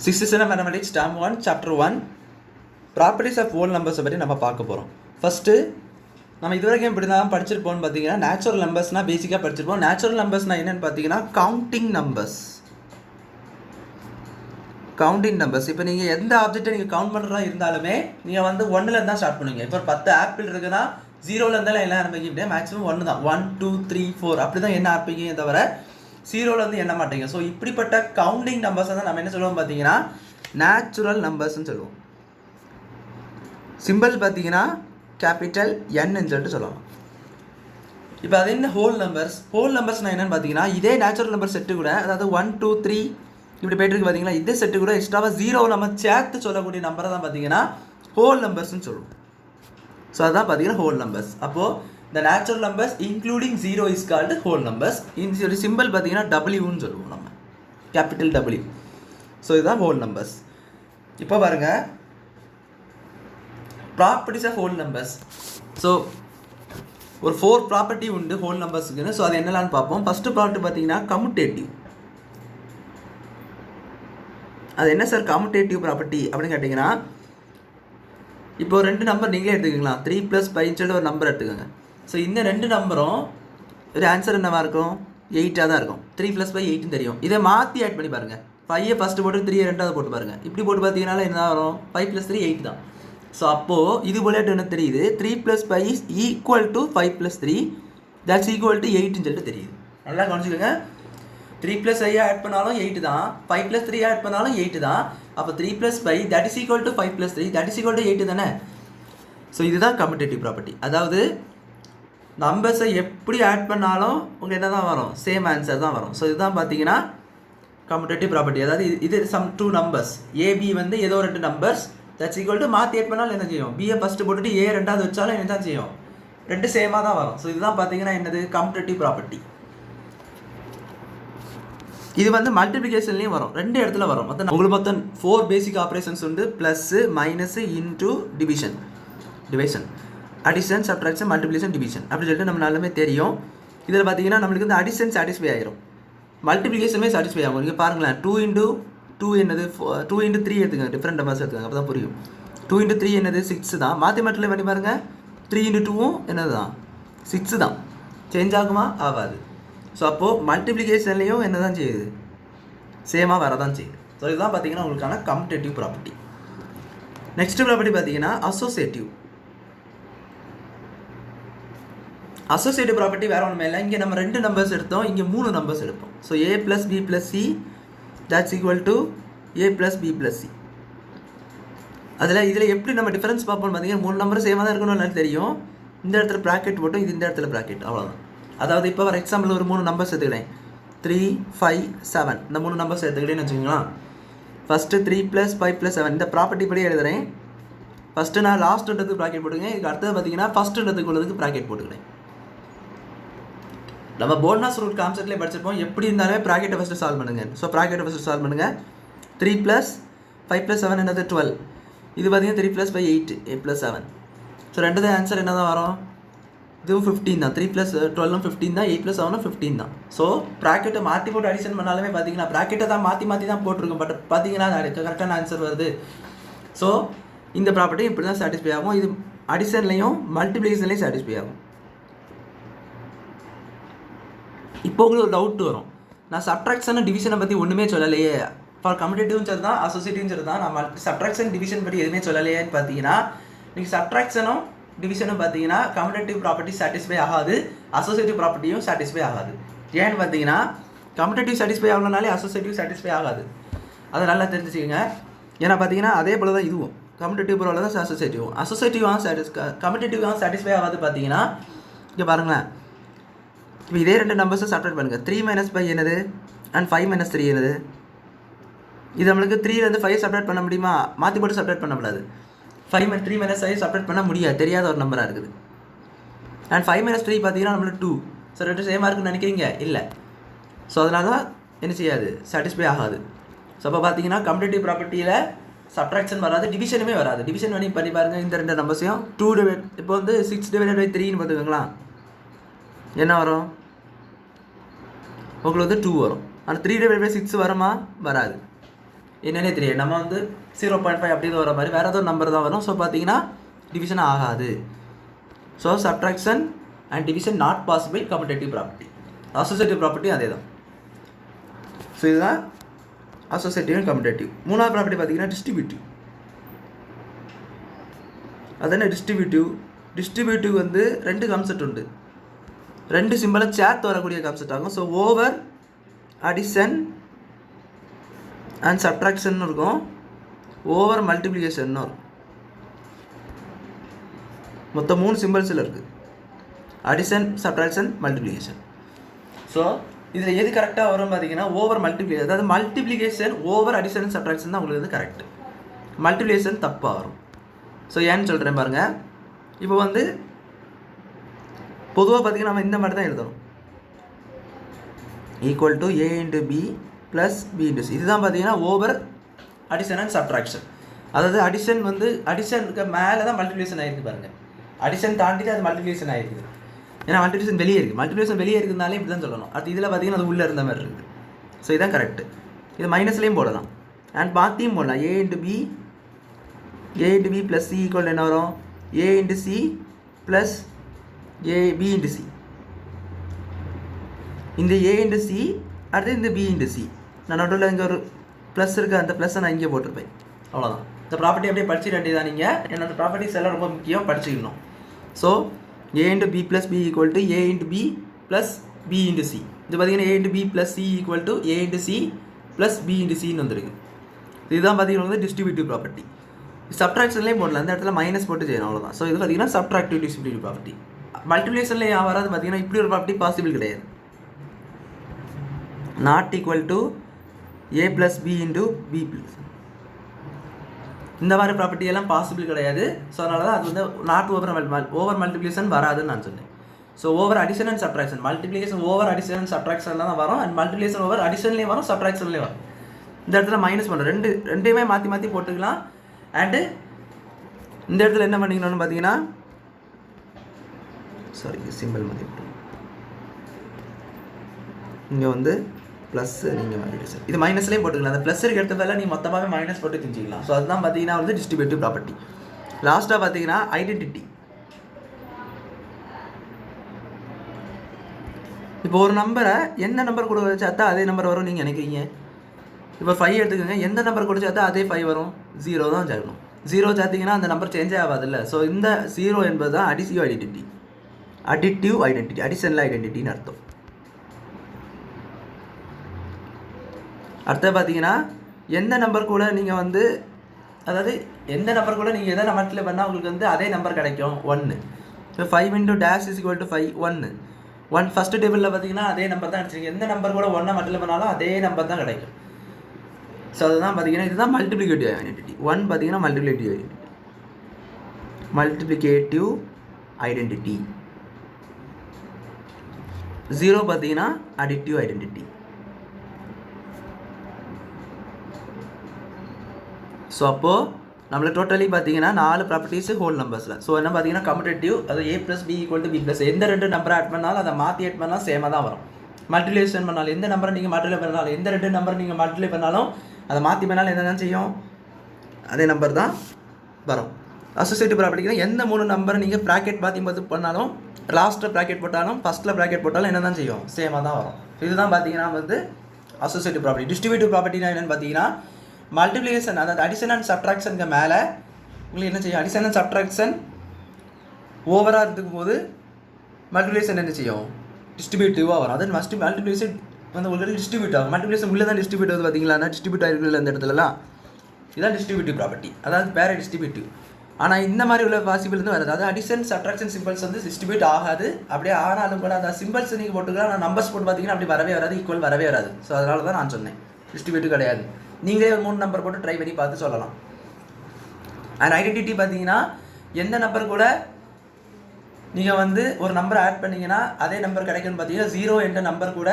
Sixth Sem Mathematics Term 1 Chapter 1 Properties of whole numbers பற்றி நம்ம பார்க்க போகிறோம். ஃபஸ்ட்டு நம்ம இது வரைக்கும் எப்படி தான் படிச்சிருப்போம்னு பார்த்தீங்கன்னா நேச்சுரல் நம்பர்ஸ்னால் பேசிக்காக படிச்சிருப்போம். நேச்சுரல் நம்பர்ஸ்னால் என்னென்னு பார்த்தீங்கன்னா கவுண்டிங் நம்பர்ஸ். இப்போ நீங்கள் எந்த ஆப்ஜெக்டை நீங்கள் கவுண்ட் பண்ணுறதா இருந்தாலுமே நீங்கள் வந்து ஒன்றுலேருந்து தான் ஸ்டார்ட் பண்ணுவீங்க. இப்போ 10 ஆப்பிள் இருக்குன்னா 0ல இருந்தாலும் எல்லாம் ஆரம்பிக்கிட்டே மேக்ஸிமம் 1 தான். 1 2 3 4 அப்படி தான் என்ன ஆரம்பிக்கிங்க தவிர 0லேருந்து எண்ண மாட்டீங்க. ஸோ இப்படிப்பட்ட கவுண்டிங் நம்பர்ஸை தான் நம்ம என்ன சொல்லுவோம் பார்த்தீங்கன்னா நேச்சுரல் நம்பர்ஸ்ன்னு சொல்லுவோம். சிம்பிள் பார்த்தீங்கன்னா கேபிட்டல் Nன்னு சொல்லிட்டு சொல்லுவோம். இப்போ அது என்ன ஹோல் நம்பர்ஸ்னால் என்னென்னு பார்த்தீங்கன்னா இதே நேச்சுரல் நம்பர் செட்டு கூட, அதாவது 1 2 3 இப்படி போய்ட்டு இருக்கு பார்த்தீங்களா, இதே செட்டு கூட எக்ஸ்ட்ராவாக 0 நம்ம சேர்த்து சொல்லக்கூடிய நம்பரை தான் பார்த்தீங்கன்னா ஹோல் நம்பர்ஸ்ன்னு சொல்லுவோம். ஸோ அதுதான் பார்த்தீங்கன்னா ஹோல் நம்பர்ஸ். அப்போது the natural numbers including 0 is called whole numbers. இந்த சிம்பிள் பார்த்தீங்கன்னா Wன்னு சொல்லுவோம் நம்ம, கேபிட்டல் W. ஸோ இதுதான் whole numbers. இப்போ பாருங்கள் ப்ராப்பர்ட்டிஸ் ஆஃப் whole numbers. ஸோ ஒரு 4 ப்ராப்பர்ட்டி உண்டு ஹோல் நம்பர்ஸுக்குன்னு. ஸோ அது என்னலான்னு பார்ப்போம். ஃபஸ்ட்டு ப்ராப்பர்ட்டி பார்த்தீங்கன்னா கம்யூட்டேட்டிவ். அது என்ன சார் கம்யூட்டேட்டிவ் ப்ராப்பர்ட்டி அப்படின்னு கேட்டிங்கன்னா, இப்போ 2 நம்பர் நீங்களே எடுத்துக்கிங்களா, 3 + 5 சொல்லிட்டு ஒரு நம்பர் எடுத்துக்கோங்க. ஸோ இந்த 2 நம்பரும் ஒரு ஆன்சர் என்னவாக இருக்கும், 8ஆக தான் இருக்கும். 3 + 5 8ன்னு தெரியும். இதை மாற்றி ஆட் பண்ணி பாருங்கள். 5 ஃபஸ்ட்டு போட்டு 3 2வது போட்டு பாருங்கள். இப்படி போட்டு பார்த்தீங்கன்னா என்ன வரும், 5 + 3 8 தான். ஸோ அப்போது இது போல என்ன தெரியுது, 3 + 5 = 5 + 3 தட்ஸ் = 8ன்னு சொல்லிட்டு தெரியுது. நல்லா கவனிச்சுக்கோங்க. 3 + 5 ஆட் பண்ணாலும் 8 தான், 5 + 3 ஆட் பண்ணாலும் 8 தான். அப்போ 3 + 5 that is equal to 5 + 3 that is equal to 8 தானே. ஸோ இதுதான் கம்யூட்டேட்டிவ் ப்ராப்பர்ட்டி. அதாவது நம்பர்ஸை எப்படி ஆட் பண்ணாலும் உங்களுக்கு என்ன தான் வரும், சேம் ஆன்சர் தான் வரும். ஸோ இதுதான் பார்த்தீங்கன்னா கம்யூட்டேட்டிவ் ப்ராப்பர்ட்டி. அதாவது இது சம் 2 நம்பர்ஸ் ஏபி வந்து ஏதோ 2 நம்பர்ஸ் தட்ஸ் ஈக்குவல் டு மாற்றி ஆட் பண்ணாலும் என்ன செய்யும், பிஏ ஃபஸ்ட்டு போட்டுட்டு ஏ 2வது வச்சாலும் என்ன தான் செய்யும், 2 சேமாக தான் வரும். ஸோ இதுதான் பார்த்தீங்கன்னா என்னது கம்யூட்டேட்டிவ் ப்ராப்பர்ட்டி. இது வந்து மல்டிப்ளிகேஷன்லேயும் வரும், 2 இடத்துல வரும். உங்களுக்கு மொத்தம் 4 பேசிக் ஆப்ரேஷன்ஸ் உண்டு, plus minus into division, addition subtraction multiplication division அப்படி சொல்லிட்டு நம்ம எல்லாமே தெரியும். இதில் பார்த்தீங்கன்னா நம்மளுக்கு வந்து அடிஷன் சாட்டிஸ்ஃபை ஆகிரும், மல்டிப்ளிகேஷனுமே சாட்டிஸ்ஃபை ஆகும். நீங்கள் பாருங்களேன், 2 × 2 என்னது, 2 × 3 எடுத்துக்கோங்க, டிஃப்ரெண்ட் நம்பர்ஸ் எடுத்துக்கோங்க, அப்போ தான் புரியும். 2 × 3 என்னது 6 தான். மாற்றி மட்டும் பண்ணி பாருங்கள், 3 × 2வும் என்னது தான் 6 தான். சேஞ்ச் ஆகுமா, ஆகாது. ஸோ அப்போது மல்டிப்ளிகேஷன்லேயும் என்ன தான் செய்யுது, சேமாக வரதான் செய்யுது. ஸோ இதுதான் பார்த்தீங்கன்னா உங்களுக்கான கம்யூட்டேட்டிவ் ப்ராப்பர்ட்டி. நெக்ஸ்ட் ப்ராப்பர்ட்டி பார்த்தீங்கன்னா அசோசியேட்டிவ் ப்ராப்பர்ட்டி வேறு ஒன்றுமே இல்லை. இங்கே நம்ம 2 நம்பர்ஸ் எடுத்தோம், இங்கே 3 நம்பர்ஸ் எடுப்போம். So a + b + c that's equal to a + b + c. இதில் எப்படி நம்ம டிஃபரன்ஸ் பார்ப்போம்னு பார்த்தீங்கன்னா 3 நம்பர் சேமாக தான் இருக்கணும்னு தெரியும். இந்த இடத்துல ப்ராக்கெட் போட்டோம், இது இந்த இடத்துல ப்ராக்கெட், அவ்வளோதான். அதாவது இப்போ ஃபார் எக்ஸாம்பிள் ஒரு 3 நம்பர்ஸ் எடுத்துக்கிறேன், 3 5 7 இந்த 3 நம்பர்ஸ் எடுத்துக்கிட்டேன்னு வச்சுக்கோங்களா. ஃபஸ்ட்டு 3 + 5 + 7 இந்த ப்ராப்பர்ட்டி படி எழுதுகிறேன். ஃபஸ்ட்டு நான் லாஸ்ட்டுன்றதுக்கு ப்ராக்கெட் போட்டுக்கிறேன், இதுக்கு அடுத்தது பார்த்தீங்கன்னா ஃபஸ்ட்டுன்றதுக்கு உள்ளதுக்கு ப்ராக்கெட் போட்டுக்கிறேன். நம்ம போனஸ் ரூட் கான்செப்ட்லேயே படிச்சிருப்போம், எப்படி இருந்தாலுமே ப்ராக்கெட்டை ஃபஸ்ட்டு சால்வ் பண்ணுங்கள். ஸோ ப்ராக்கெட்டை ஃபஸ்ட்டு சால்வ் பண்ணுங்கள். 3 + 5 + 7 என்னது 12. இது பார்த்தீங்கன்னா 3 + 5 8 8 + 7. ஸோ ரெண்டு ஆன்சர் என்ன தான் வரும், இதுவும் 15 தான். 3 + 12 15 தான், 8 + 7 15 தான். ஸோ ப்ராக்கெட்டை மாற்றி போட்டு அடிஷன் பண்ணாலுமே பார்த்தீங்கன்னா ப்ராக்கெட்டை தான் மாற்றி தான் போட்டிருக்கோம், பட் பார்த்தீங்கன்னா கரெக்டான ஆன்சர் வருது. ஸோ இந்த ப்ராப்பர்ட்டி இப்படி தான் சாட்டிஸ்ஃபை ஆகும். இது அடிஷன்லையும் மல்டிப்ளிகேஷன்லையும் சாட்டிஸ்ஃபை ஆகும். இப்போ உங்களுக்கு ஒரு டவுட் வரும், நான் சப்ட்ராக்ஷன் டிவிஷனை பற்றி ஒன்றுமே சொல்லலையே, ஃபார் கம்யூட்டேட்டிவும் சரி தான் அசோசியேட்டிவும் சரி தான், நான் சப்ட்ராக்ஷன் டிவிஷன் பற்றி எதுவுமே சொல்லலையேன்னு பார்த்தீங்கன்னா, நீங்கள் சப்ட்ராக்ஷனும் டிவிஷனும் பார்த்தீங்கன்னா கம்யூட்டேட்டிவ் ப்ராப்பர்ட்டி சாட்டிஸ்ஃபை ஆகாது, அசோசியேட்டிவ் ப்ராப்பர்ட்டியும் சாட்டிஸ்ஃபை ஆகாது. ஏன்னு பார்த்தீங்கன்னா கம்யூட்டேட்டிவ் சாட்டிஸ்ஃபை ஆகணும்னாலே அசோசியேட்டிவ் சாட்டிஸ்ஃபை ஆகாது, அதை நல்லா தெரிஞ்சுக்கோங்க. ஏன்னா பார்த்தீங்கன்னா அதே போல் தான் இதுவும் கம்யூட்டேட்டிவ் போல தான் அசோசியேட்டிவாக கம்யூட்டேட்டிவாக சாட்டிஸ்ஃபை ஆகாது. பார்த்தீங்கன்னா இங்கே பாருங்களேன், இப்போ இதே 2 நம்பர்ஸை சப்ட்ராக்ட் பண்ணுங்கள். 3 - 5 என்னது அண்ட் 5 - 3 என்னது. இது நம்மளுக்கு 3லேருந்து 5 சப்ட்ராக்ட் பண்ண முடியுமா, மாற்றி போட்டு சப்ட்ராக்ட் பண்ணக்கூடாது. 3 - 5 சப்ட்ராக்ட் பண்ண முடியாது, தெரியாத ஒரு நம்பராக இருக்குது. அண்ட் 5 - 3 பார்த்தீங்கன்னா நம்மளுக்கு 2. ஸோ 2 சேமாக இருக்குன்னு நினைக்கிறீங்க, இல்லை. ஸோ அதனால தான் என்ன செய்யாது, சாட்டிஸ்ஃபை ஆகாது. ஸோ அப்போ பார்த்தீங்கன்னா கம்யூட்டேட்டிவ் ப்ராப்பர்ட்டியில் சப்ட்ராக்ஷன் வராது, டிவிஷனுமே வராது. டிவிஷன் பண்ணி பாருங்கள், இந்த 2 நம்பர்ஸையும் 2 இப்போ வந்து 6 / 3ன்னு பார்த்துக்கோங்களா, என்ன வரும் உங்களுக்கு வந்து 2 வரும். ஆனால் 3 / 6 வருமா, வராது. என்னன்னே தெரியாது. நம்ம வந்து 0.5 அப்படி வர மாதிரி வேறு ஏதோ நம்பர் தான் வரும். ஸோ பார்த்தீங்கன்னா டிவிஷன் ஆகாது. So subtraction and division not possible commutative property. Associative property அதே தான். ஸோ இதுதான் அசோசியேட்டிவ் அண்ட் கம்யூட்டேட்டிவ். மூணாவது ப்ராப்பர்ட்டி பார்த்தீங்கன்னா டிஸ்ட்ரிபியூட்டிவ். அது என்ன டிஸ்ட்ரிபியூட்டிவ் வந்து ரெண்டு கான்செப்ட் உண்டு. ரெண்டு சிம்பிளை சேர்த்து வரக்கூடிய கான்செப்ட் ஆகும். So over addition and subtraction இருக்கும், ஓவர் மல்டிப்ளிகேஷன் இருக்கும். மொத்தம் 3 சிம்பிள்ஸில் இருக்குது, அடிஷன், சப்ட்ராக்ஷன், மல்டிப்ளிகேஷன். ஸோ இதில் எது கரெக்டாக வரும் பார்த்தீங்கன்னா ஓவர் மல்டிப்ளிகேஷன். அதாவது மல்டிப்ளிகேஷன் ஓவர் அடிஷன் சப்ட்ராக்ஷன் தான் உங்களுக்கு வந்து கரெக்டு. மல்டிப்ளிகேஷன் தப்பாக வரும். ஸோ ஏன்னு சொல்கிறேன் பாருங்கள். இப்போ வந்து பொதுவாக பார்த்தீங்கன்னா நம்ம இந்த மாதிரி தான் எழுதணும், equal to a into B plus B into C. இதுதான் பார்த்தீங்கன்னா ஓவர் அடிஷன் அண்ட் சப்ட்ராக்ஷன். அதாவது அடிஷன் வந்து அடிஷனுக்கு மேலே தான் மல்டிப்ளிகேஷன் ஆகிருக்கு பாருங்கள். அடிஷன் தாண்டி தான் அது மல்டிப்ளிகேஷன் ஆகிருக்குது. ஏன்னா மல்டிப்ளிகேஷன் வெளியே இருக்குது. மல்டிப்ளிகேஷன் வெளியே இருக்குதுனாலே இப்படி தான் சொல்லணும். அது இதில் பார்த்தீங்கன்னா அது உள்ளே இருந்த மாதிரி இருக்குது. ஸோ இதுதான் கரெக்டு. இது மைனஸ்லேயும் போடலாம் அண்ட் பாத்தியும் போடலாம். a into B plus C equal என்ன வரும், a into C plus B into C. இந்த a இன்ட்டு சி அடுத்து இந்த b இன்ட்டு சி. நான் நடுவில் இங்கே ஒரு ப்ளஸ் இருக்குது, அந்த ப்ளஸ்ஸை நான் இங்கே போட்டிருப்பேன். அவ்வளோதான். இந்த ப்ராப்பர்ட்டி அப்படியே படிச்சிட வேண்டியதான் நீங்கள். ஏன்னா அந்த ப்ராப்பர்ட்டிஸ் எல்லாம் ரொம்ப முக்கியம், படிச்சுக்கணும். So a into B plus B equal to a into B plus B into c. இது பார்த்தீங்கன்னா a into B plus C equal to a into C plus B இன்ட்டு சின்னு வந்துருக்கு. இதுதான் பார்த்தீங்கன்னா வந்து டிஸ்ட்ரிபியூட்டிவ் ப்ராப்பர்ட்டி. சப்ட்ராக்ஷன்லேயே போடலாம், அந்த இடத்துல மைனஸ் போட்டு செய்யணும், அவ்வளோதான். ஸோ இது பார்த்தீங்கன்னா சப்ட்ராக்டிவ் டிஸ்ட்ரிபியூட்டிவ் ப்ராப்பர்ட்டி. மல்டிப்ளிகேஷன்லேயே வராது பார்த்தீங்கன்னா இப்படி ஒரு ப்ராப்பர்ட்டி பாசிபிள் கிடையாது. Not equal to a plus B into B plus, இந்த மாதிரி ப்ராப்பர்ட்டி எல்லாம் பாசிபிள் கிடையாது. ஸோ அதனால தான் அது வந்து நாட் ஓவர் மல்டிப்ளிகேஷன் வராதுன்னு நான் சொன்னேன். So over addition and subtraction, multiplication over addition and சப்ட்ராக்ஷனில் தான் வரும். அண்ட் மல்டிப்ளிகேஷன் ஓவர் அடிஷன்லேயும் வரும், சப்ட்ராக்ஷன்லேயும் வரும். இந்த இடத்துல மைனஸ் பண்ணுறோம், ரெண்டையுமே மாற்றி போட்டுக்கலாம். அண்டு இந்த இடத்துல என்ன பண்ணிக்கணும்னு பார்த்தீங்கன்னா, சாரி சிம்பிள் மதிப்பு இங்கே வந்து ப்ளஸ் நீங்கள் மைனஸ், இது மைனஸ்லேயும் போட்டுக்கலாம். அந்த ப்ளஸ் இருக்க இடத்துல நீங்கள் மொத்தமாகவே மைனஸ் போட்டு தெரிஞ்சிக்கலாம். ஸோ அதுதான் பார்த்தீங்கன்னா வந்து டிஸ்ட்ரிபியூட்டிவ் ப்ராப்பர்ட்டி. லாஸ்ட்டாக பார்த்தீங்கன்னா ஐடென்டிட்டி. இப்போ ஒரு நம்பரை எந்த நம்பர் கூட சேர்த்தா அதே நம்பர் வரும் நீங்கள் நினைக்கிறீங்க. இப்போ 5 எடுத்துக்கோங்க, எந்த நம்பர் கூட சேர்த்தா அதே 5 வரும், 0 தான் சேர்க்கணும். 0 சேர்த்திங்கன்னா அந்த நம்பர் சேஞ்சே ஆகாதில்ல. ஸோ இந்த 0 என்பது தான் அடிட்டிவ் ஐடென்டிட்டி. அடிஷனல் ஐடென்டிட்டின்னு அர்த்தம். அடுத்த பார்த்தீங்கன்னா எந்த நம்பர் கூட நீங்கள் வந்து, அதாவது எந்த நம்பர் கூட நீங்கள் எதை மல்டிப்ளை பண்ணால் உங்களுக்கு வந்து அதே நம்பர் கிடைக்கும், 1. So 5 into dash is equal to 5, 1 first டேபிளில் பார்த்தீங்கன்னா அதே நம்பர் தான் அடிச்சிருக்கீங்க. எந்த நம்பர் கூட 1 மல்டிப்ளை பண்ணாலும் அதே நம்பர் தான் கிடைக்கும். ஸோ அதுதான் பார்த்தீங்கன்னா இதுதான் மல்டிப்ளிகேட்டிவ் ஐடென்டிட்டி. 1 பார்த்தீங்கன்னா மல்டிப்ளிகேட்டிவ் ஐடென்டிட்டி. 0 பார்த்தீங்கன்னா அடிட்டிவ் ஐடென்டிட்டி. ஸோ அப்போது நம்மளுக்கு டோட்டலி பார்த்தீங்கன்னா 4 ப்ராப்பர்ட்டிஸ் ஹோல் நம்பர்ஸில். ஸோ என்ன பார்த்தீங்கன்னா கம்யூட்டேட்டிவ், அது a plus B equal to B plus. எந்த 2 நம்பரை ஆட் பண்ணாலும் அதை மாற்றி ஆட் பண்ணாலும் சேமாக தான் வரும். மல்டிப்ளிகேஷன் பண்ணாலும் எந்த நம்பரை நீங்கள் மல்டிப்ளை பண்ணாலும், எந்த 2 நம்பரை நீங்கள் மல்டிப்ளை பண்ணாலும் அதை மாற்றி பண்ணாலும் என்ன தான் செய்யும், அதே நம்பர் தான் வரும். அசோசியேட்டிவ் ப்ராப்பர்ட்டிக்கு எந்த 3 நம்பரை நீங்கள் ப்ராக்கெட் பார்த்து பண்ணாலும், லாஸ்ட்டில் ப்ராக்கெட் போட்டாலும் ஃபஸ்ட்டில் ப்ராக்கெட் போட்டாலும் என்ன தான் செய்யும், சேமாக தான் வரும். இதுதான் பார்த்தீங்கன்னா வந்து அசோசியேட்டிவ் ப்ராப்பர்ட்டி. டிஸ்ட்ரிபியூட்டிவ் ப்ராப்பர்ட்டினா என்னென்னு பார்த்தீங்கன்னா மல்டிப்ளிகேஷன், அதாவது அடிஷன் அண்ட் சப்ட்ராக்ஷனுக்கு மேலே உங்களுக்கு என்ன செய்யும், அடிஷன் அண்ட் சப்ட்ராக்ஷன் ஓவராக இருக்கும் போது மல்டிப்ளிகேஷன் என்ன செய்யும், டிஸ்ட்ரிபியூட்டிவாக வரும். அது மல்டிப்ளிகேஷன் வந்து உங்களுக்கு டிஸ்ட்ரிபியூட் ஆகும். மல்டிப்ளிகேஷன் உள்ளே தான் டிஸ்ட்ரிபியூட் ஆகுது பார்த்தீங்களா, டிஸ்ட்ரிபியூட் ஆகிருக்குல்ல அந்த இடத்துலலாம். இதுதான் டிஸ்ட்ரிபியூட்டிவ் ப்ராப்பர்ட்டி, அதாவது பேர டிஸ்ட்ரிபியூட்டிவ். ஆனால் இந்த மாதிரி உள்ள பாசிபிள் வந்து வராது. அதாவது அடிஷன் சப்ட்ராக்ஷன் சிம்பிள்ஸ் வந்து டிஸ்ட்ரிபியூட் ஆகாது. அப்படியே ஆனாலும் கூட அந்த சிம்பிள்ஸ் நீங்கள் போட்டுக்கலாம், ஆனால் நம்பர்ஸ் போட்டு பார்த்தீங்கன்னா அப்படி வரவே வராது, ஈக்குவல் வரவே வராது. ஸோ அதனால தான் நான் சொன்னேன் டிஸ்ட்ரிபியூட்டிவ் கிடையாது. நீங்களே ஒரு 3 நம்பர் போட்டு ட்ரை பண்ணி பார்த்து சொல்லலாம். அண்ட் ஐடென்டிட்டி பார்த்தீங்கன்னா எந்த நம்பர் கூட நீங்கள் வந்து ஒரு நம்பர் ஆட் பண்ணிங்கன்னா அதே நம்பர் கிடைக்குன்னு பார்த்தீங்கன்னா 0 என்ற நம்பர் கூட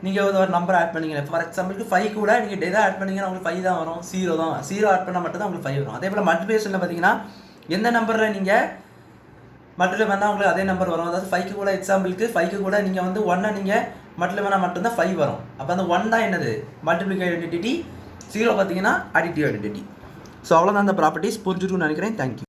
நீங்கள் ஒரு நம்பர் ஆட் பண்ணிங்க. ஃபார் எக்ஸாம்பிளுக்கு 5 கூட நீங்கள் எதை ஆட் பண்ணிங்கன்னா உங்களுக்கு 5 தான் வரும், 0 தான். 0 ஆட் பண்ணால் மட்டும் தான் உங்களுக்கு 5 வரும். அதே போல் மல்டிப்ளிகேஷனில் பார்த்தீங்கன்னா எந்த நம்பரில் நீங்கள் மல்டிப்ளை பண்ணால் உங்களுக்கு அதே நம்பர் வரும். அதாவது 5 கூட எக்ஸாம்பிளுக்கு 5 கூட நீங்கள் வந்து 1 நீங்கள் மல்டிப்ளை பண்ணால் மட்டும்தான் 5 வரும். அப்போ அந்த 1 தான் என்னது மல்டிப்ளிகேட்டிவ் ஐடென்டிட்டி. 0 பார்த்தீங்கன்னா அடிட்டிவ் ஐடென்டிட்டி. ஸோ அவ்வளோதான் அந்த ப்ராப்பர்ட்டிஸ் புரிஞ்சுட்டுன்னு நினைக்கிறேன். தேங்க்யூ.